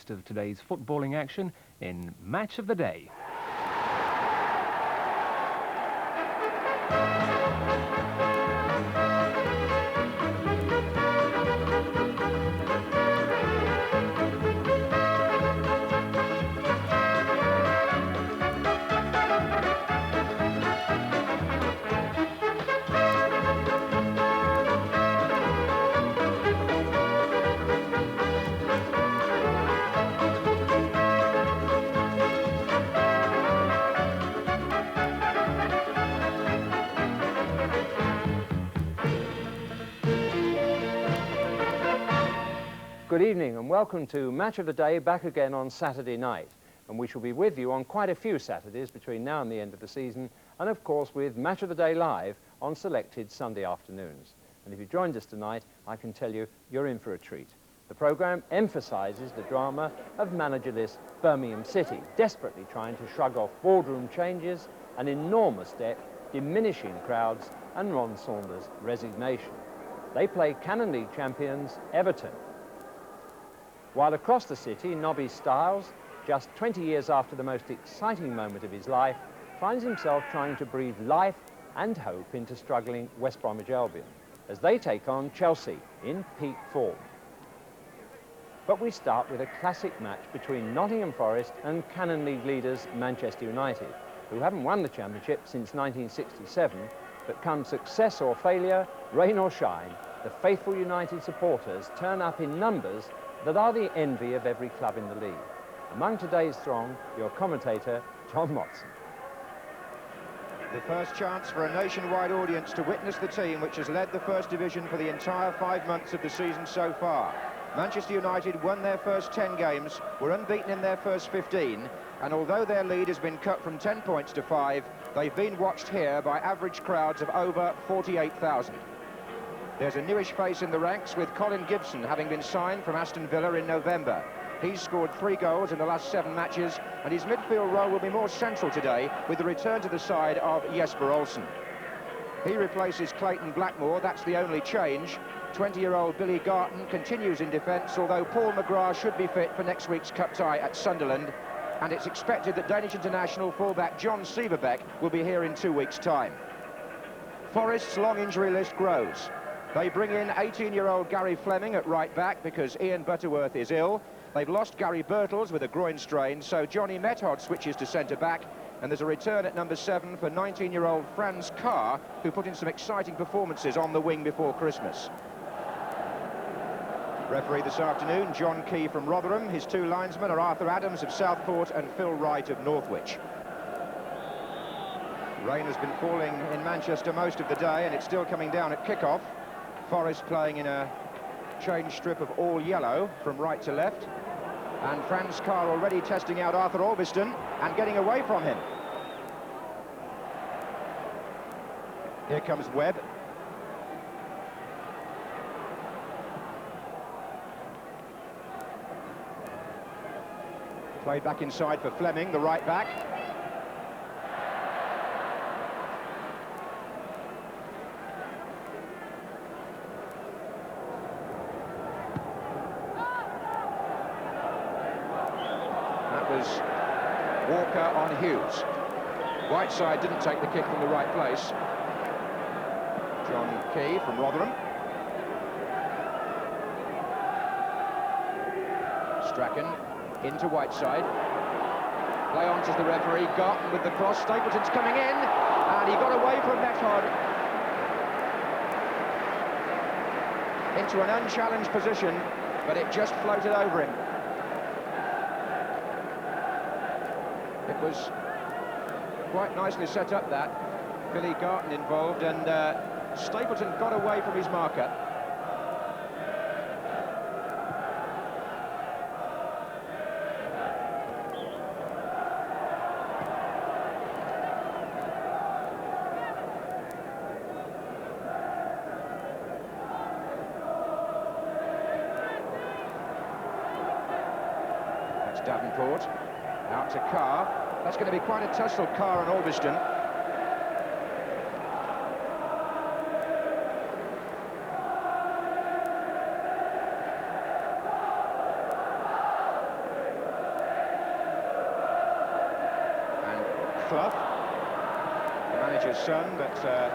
best of today's footballing action in Match of the Day. Good evening and welcome to Match of the Day, back again on Saturday night. And we shall be with you on quite a few Saturdays between now and the end of the season, and of course with Match of the Day live on selected Sunday afternoons. And if you joined us tonight, I can tell you, you're in for a treat. The programme emphasises the drama of managerless Birmingham City, desperately trying to shrug off boardroom changes, an enormous debt, diminishing crowds, and Ron Saunders' resignation. They play Canon League champions Everton. While across the city, Nobby Stiles, just 20 years after the most exciting moment of his life, finds himself trying to breathe life and hope into struggling West Bromwich Albion as they take on Chelsea in peak form. But we start with a classic match between Nottingham Forest and Canon League leaders Manchester United, who haven't won the championship since 1967, but come success or failure, rain or shine, the faithful United supporters turn up in numbers that are the envy of every club in the league. Among today's throng, your commentator, John Watson. The first chance for a nationwide audience to witness the team which has led the First Division for the entire 5 months of the season so far. Manchester United won their first 10 games, were unbeaten in their first 15, and although their lead has been cut from 10 points to 5, they've been watched here by average crowds of over 48,000. There's a newish face in the ranks, with Colin Gibson having been signed from Aston Villa in November. He's scored 3 goals in the last 7 matches, and his midfield role will be more central today with the return to the side of Jesper Olsen. He replaces Clayton Blackmore, that's the only change. 20-year-old Billy Garton continues in defence, although Paul McGrath should be fit for next week's cup tie at Sunderland, and it's expected that Danish international fullback John Sieverbeck will be here in 2 weeks' time. Forest's long injury list grows. They bring in 18-year-old Gary Fleming at right back because Ian Butterworth is ill. They've lost Gary Birtles with a groin strain, so Johnny Method switches to centre-back, and there's a return at number 7 for 19-year-old Franz Carr, who put in some exciting performances on the wing before Christmas. Referee this afternoon, John Key from Rotherham. His 2 linesmen are Arthur Adams of Southport and Phil Wright of Northwich. Rain has been falling in Manchester most of the day, and it's still coming down at kick-off. Forest playing in a change strip of all yellow from right to left, and Franz Carr already testing out Arthur Orbiston and getting away from him. Here comes Webb. Played back inside for Fleming, the right back. Walker on Hughes. Whiteside didn't take the kick from the right place. John Key from Rotherham. Strachan into Whiteside. Play on, says the referee. Garton with the cross. Stapleton's coming in, and he got away from Method into an unchallenged position, but it just floated over him. It was quite nicely set up, that. Billy Garton involved, and Stapleton got away from his marker. That's Davenport. Out to Carr. That's going to be quite a tussle, Carr and Orbiston. Clough, the manager's son, but the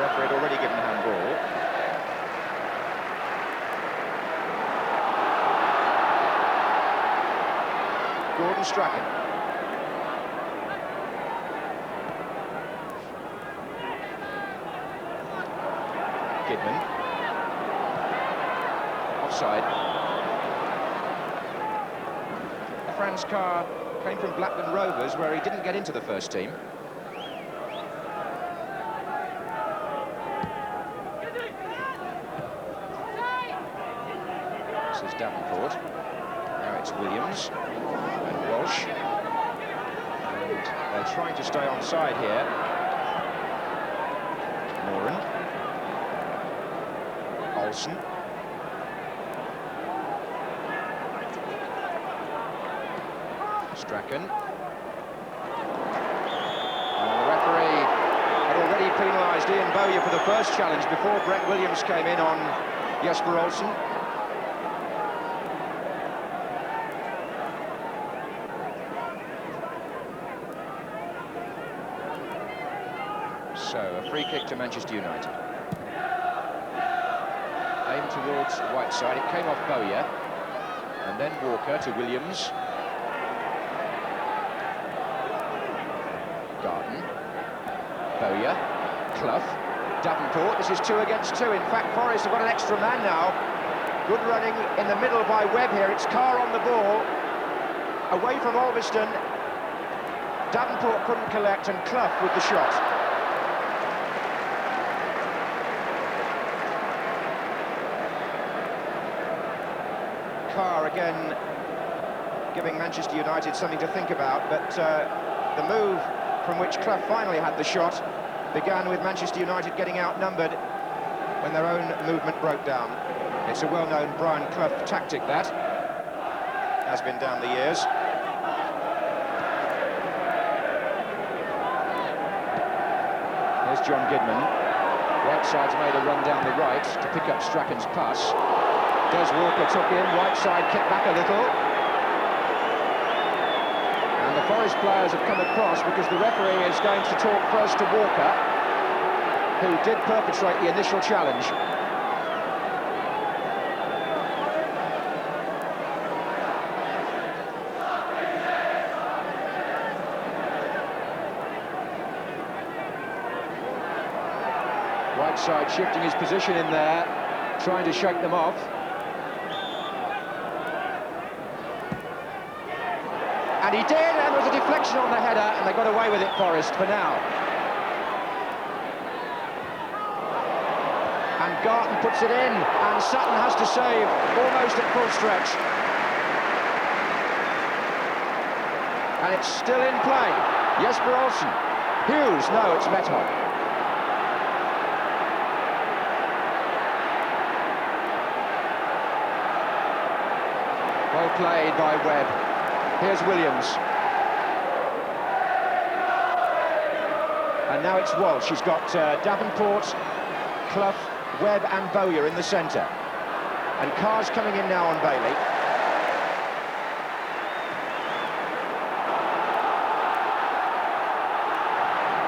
referee had already given handball. Gordon Strachan. Kidman. Offside. Franz Carr came from Blackburn Rovers, where he didn't get into the first team. This is Davenport. Now it's Williams and Walsh. And they're trying to stay onside here. Moran. Olsen. Strachan. And the referee had already penalised Ian Bowyer for the first challenge before Brent Williams came in on Jesper Olsen. So, a free kick to Manchester United. Aimed towards Whiteside, it came off Bowyer. And then Walker to Williams. Garden. Bowyer. Clough. Davenport, this is 2 against 2. In fact, Forest have got an extra man now. Good running in the middle by Webb here. It's Carr on the ball. Away from Ulverston. Davenport couldn't collect, and Clough with the shot. Carr again giving Manchester United something to think about, but the move from which Clough finally had the shot began with Manchester United getting outnumbered when their own movement broke down. It's a well-known Brian Clough tactic, that has been down the years. Here's John Gidman. Whiteside's made a run down the right to pick up Strachan's pass. Des Walker took in, Whiteside kept back a little. And the Forest players have come across because the referee is going to talk first to Walker, who did perpetrate the initial challenge. Whiteside shifting his position in there, trying to shake them off. And he did, and there was a deflection on the header, and they got away with it, Forest, for now. And Garton puts it in, and Sutton has to save, almost at full stretch. And it's still in play. Jesper Olsen. Hughes, no, it's Methoff. Well played by Webb. Here's Williams. And now it's Walsh. He's got Davenport, Clough, Webb and Bowyer in the centre. And Carr's coming in now on Bailey.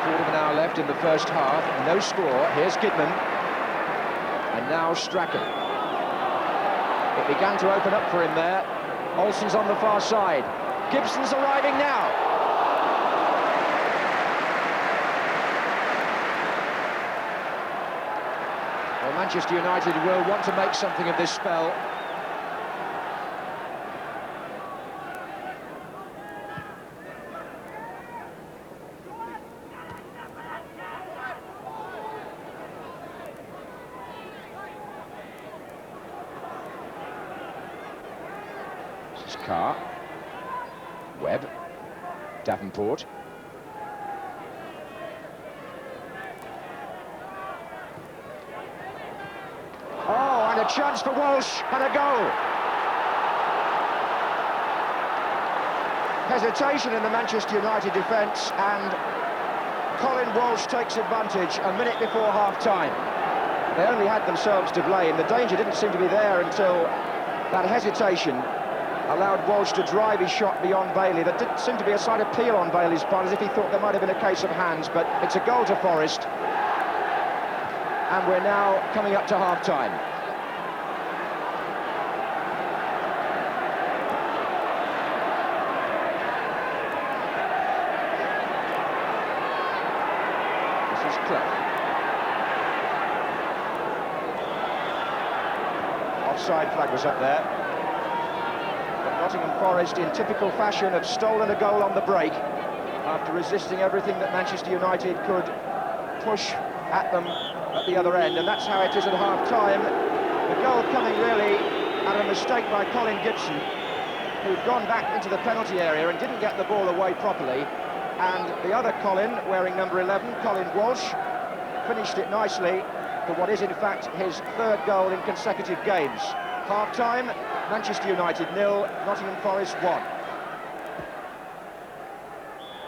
Quarter of an hour left in the first half. No score. Here's Kidman. And now Strachan. It began to open up for him there. Olsen's on the far side. Gibson's arriving now. Well, Manchester United will want to make something of this spell. This is Carr. Webb. Davenport. Oh, and a chance for Walsh, and a goal. Hesitation in the Manchester United defence, and Colin Walsh takes advantage a minute before half-time. They only had themselves to blame. The danger didn't seem to be there until that hesitation allowed Walsh to drive his shot beyond Bailey. There didn't seem to be a slight appeal on Bailey's part, as if he thought there might have been a case of hands, but it's a goal to Forest. And we're now coming up to half-time. This is Clough. Offside flag was up there. But Nottingham Forest, in typical fashion, have stolen a goal on the break after resisting everything that Manchester United could push at them at the other end, and that's how it is at half-time. The goal coming really out of a mistake by Colin Gibson, who'd gone back into the penalty area and didn't get the ball away properly, and the other Colin, wearing number 11, Colin Walsh, finished it nicely for what is in fact his third goal in consecutive games. Half-time, Manchester United 0, Nottingham Forest 1.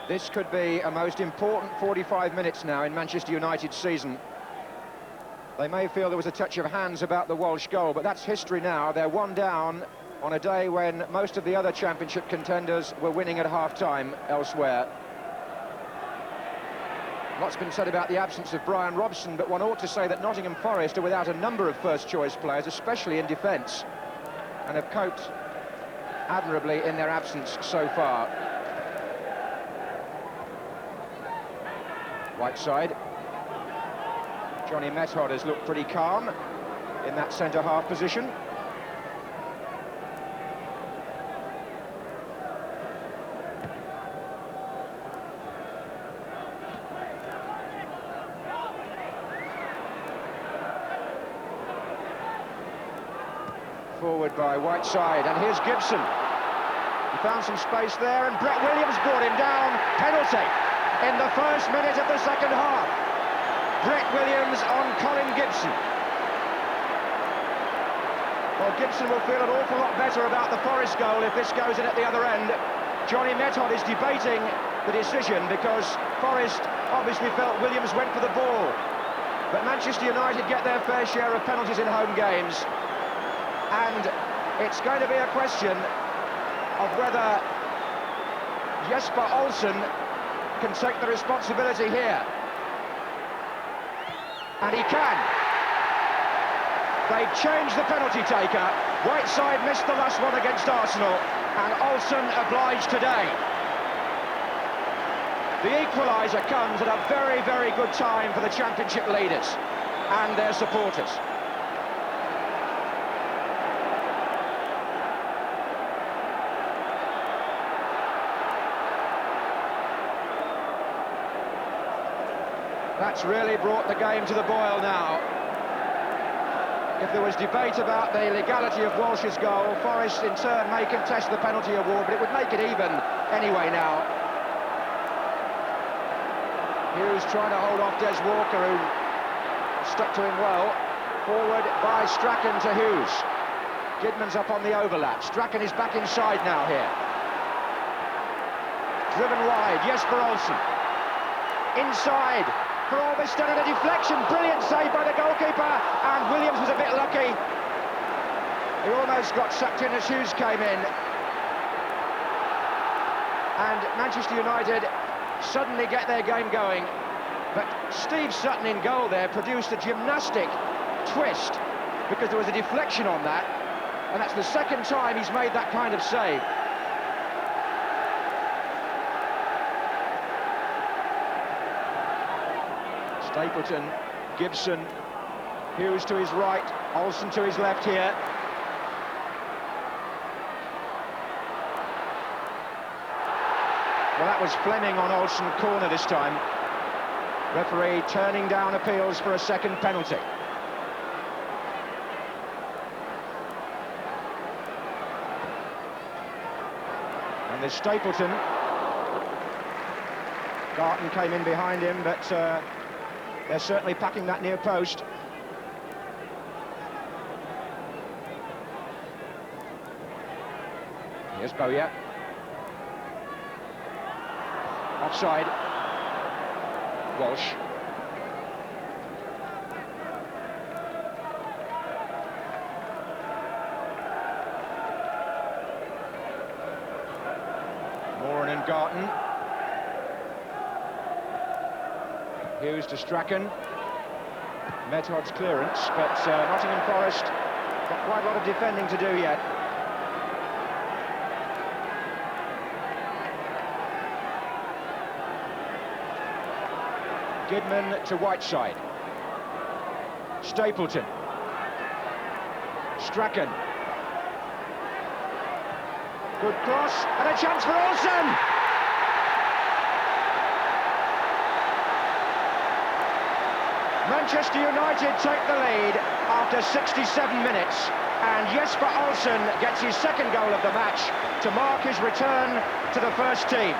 This could be a most important 45 minutes now in Manchester United's season. They may feel there was a touch of hands about the Walsh goal, but that's history now. They're one down on a day when most of the other championship contenders were winning at half-time elsewhere. Lots been said about the absence of Brian Robson, but one ought to say that Nottingham Forest are without a number of first-choice players, especially in defence, and have coped admirably in their absence so far. Whiteside. Johnny Method has looked pretty calm in that centre-half position. Forward by Whiteside, and here's Gibson. He found some space there, and Brett Williams brought him down. Penalty in the first minute of the second half. Brett Williams on Colin Gibson. Well, Gibson will feel an awful lot better about the Forest goal if this goes in at the other end. Johnny Method is debating the decision because Forest obviously felt Williams went for the ball. But Manchester United get their fair share of penalties in home games. And it's going to be a question of whether Jesper Olsen can take the responsibility here. And he can. They've changed the penalty taker. Whiteside missed the last one against Arsenal, and Olsen obliged today. The equaliser comes at a very, very good time for the Championship leaders and their supporters. That's really brought the game to the boil now. If there was debate about the legality of Walsh's goal, Forest in turn may contest the penalty award, but it would make it even anyway now. Hughes trying to hold off Des Walker, who stuck to him well. Forward by Strachan to Hughes. Kidman's up on the overlap. Strachan is back inside now here. Driven wide, Jesper Olsen. Inside. For all this done, and a deflection, brilliant save by the goalkeeper, and Williams was a bit lucky. He almost got sucked in as Hughes came in. And Manchester United suddenly get their game going. But Steve Sutton in goal there produced a gymnastic twist because there was a deflection on that, and that's the second time he's made that kind of save. Stapleton, Gibson, Hughes to his right, Olsen to his left here. Well, that was Fleming on Olsen, corner this time. Referee turning down appeals for a second penalty. And there's Stapleton. Garton came in behind him, but they're certainly packing that near post. Here's Bowyer. Offside. Walsh. Moran and Garton. Hughes to Strachan. Method's clearance, but Nottingham Forest got quite a lot of defending to do yet. Gidman to Whiteside. Stapleton. Strachan. Good cross, and a chance for Olsen! Manchester United take the lead after 67 minutes, and Jesper Olsen gets his second goal of the match to mark his return to the first team.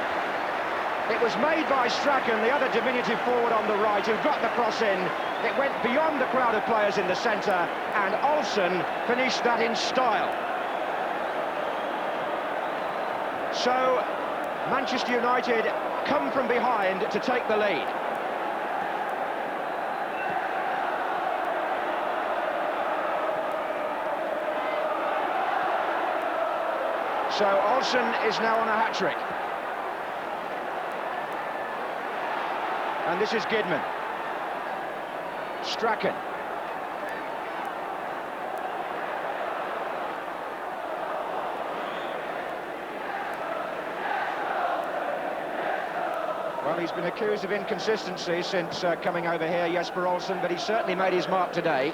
It was made by Strachan, the other diminutive forward on the right, who got the cross in. It went beyond the crowd of players in the centre, and Olsen finished that in style. So, Manchester United come from behind to take the lead. So Olsen is now on a hat-trick. And this is Gidman. Strachan. Well, he's been accused of inconsistency since coming over here, Jesper Olsen, but he certainly made his mark today.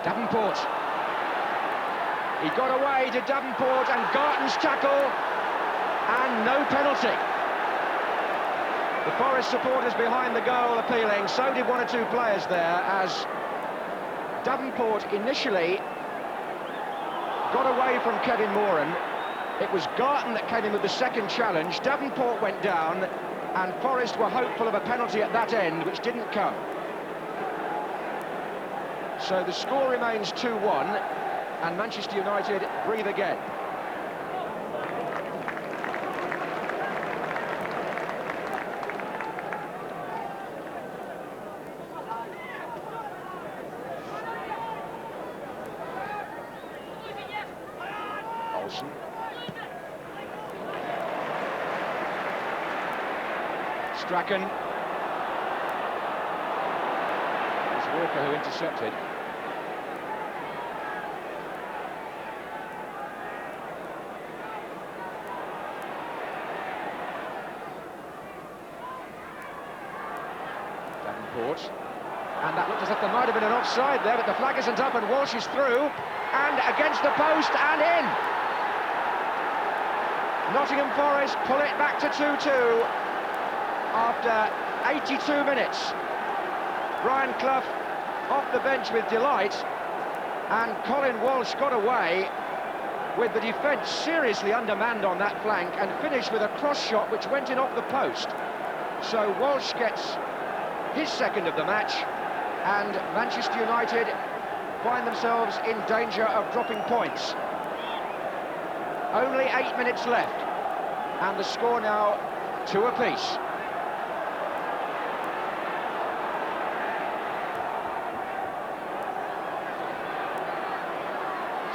Davenport. He got away to Davenport, and Garton's tackle, and no penalty. The Forest supporters behind the goal appealing, so did one or two players there, as Davenport initially got away from Kevin Moran. It was Garton that came in with the second challenge. Davenport went down, and Forest were hopeful of a penalty at that end, which didn't come. So the score remains 2-1, and Manchester United breathe again. Olsen. Strachan. It's Walker who intercepted. Davenport. And that looked as if there might have been an offside there, but the flag isn't up and Walsh is through. And against the post and in. Nottingham Forest pull it back to 2-2 after 82 minutes. Brian Clough off the bench with delight, and Colin Walsh got away with the defence seriously undermanned on that flank and finished with a cross shot which went in off the post. So Walsh gets his second of the match, and Manchester United find themselves in danger of dropping points. Only 8 minutes left, and the score now 2 apiece.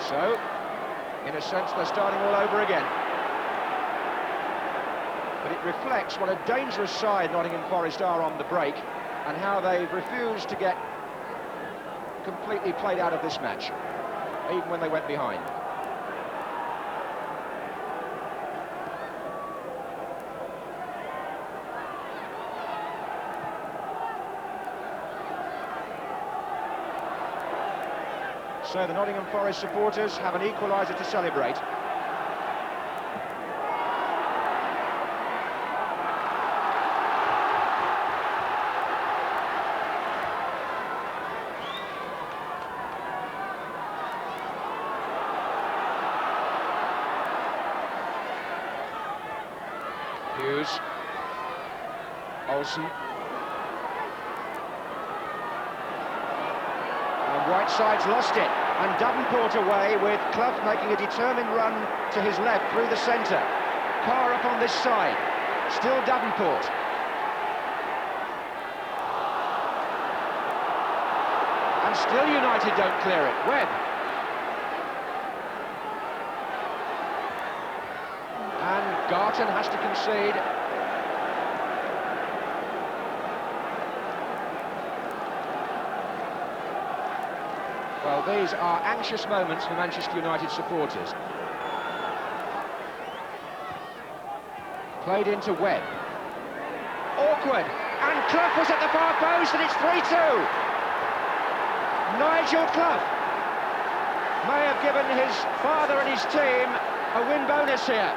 So, in a sense, they're starting all over again. But it reflects what a dangerous side Nottingham Forest are on the break, and how they've refused to get completely played out of this match, even when they went behind. So the Nottingham Forest supporters have an equaliser to celebrate. Hughes. Olsen. And Whiteside's lost it. And Davenport away, with Clough making a determined run to his left through the centre. Carr up on this side. Still Davenport. And still United don't clear it. Webb. Garton has to concede. Well, these are anxious moments for Manchester United supporters. Played into Webb. Awkward, and Clough was at the far post, and it's 3-2. Nigel Clough may have given his father and his team a win bonus here.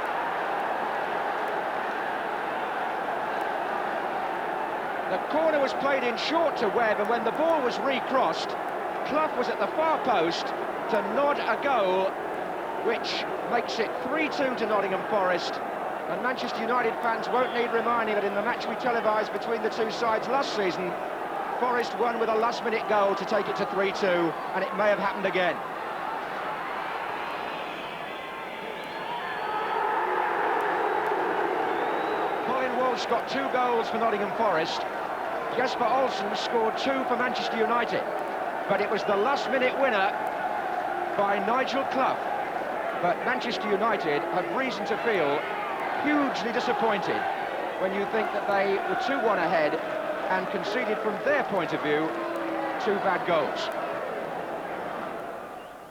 The corner was played in short to Webb, and when the ball was recrossed, Clough was at the far post to nod a goal, which makes it 3-2 to Nottingham Forest. And Manchester United fans won't need reminding that in the match we televised between the two sides last season, Forest won with a last-minute goal to take it to 3-2, and it may have happened again. Colin Walsh got 2 goals for Nottingham Forest. Jesper Olsen scored 2 for Manchester United. But it was the last-minute winner by Nigel Clough. But Manchester United have reason to feel hugely disappointed when you think that they were 2-1 ahead and conceded, from their point of view, 2 bad goals.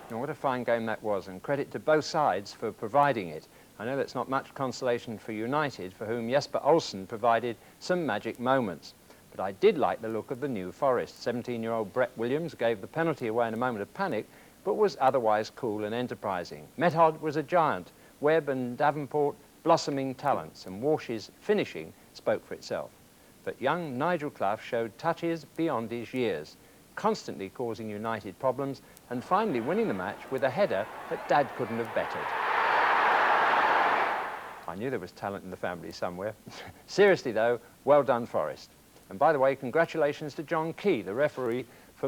Now, what a fine game that was, and credit to both sides for providing it. I know that's not much consolation for United, for whom Jesper Olsen provided some magic moments. But I did like the look of the new Forest. 17-year-old Brett Williams gave the penalty away in a moment of panic, but was otherwise cool and enterprising. Method was a giant. Webb and Davenport, blossoming talents, and Walsh's finishing spoke for itself. But young Nigel Clough showed touches beyond his years, constantly causing United problems, and finally winning the match with a header that Dad couldn't have bettered. I knew there was talent in the family somewhere. Seriously though, well done Forest. And by the way, congratulations to John Key, the referee,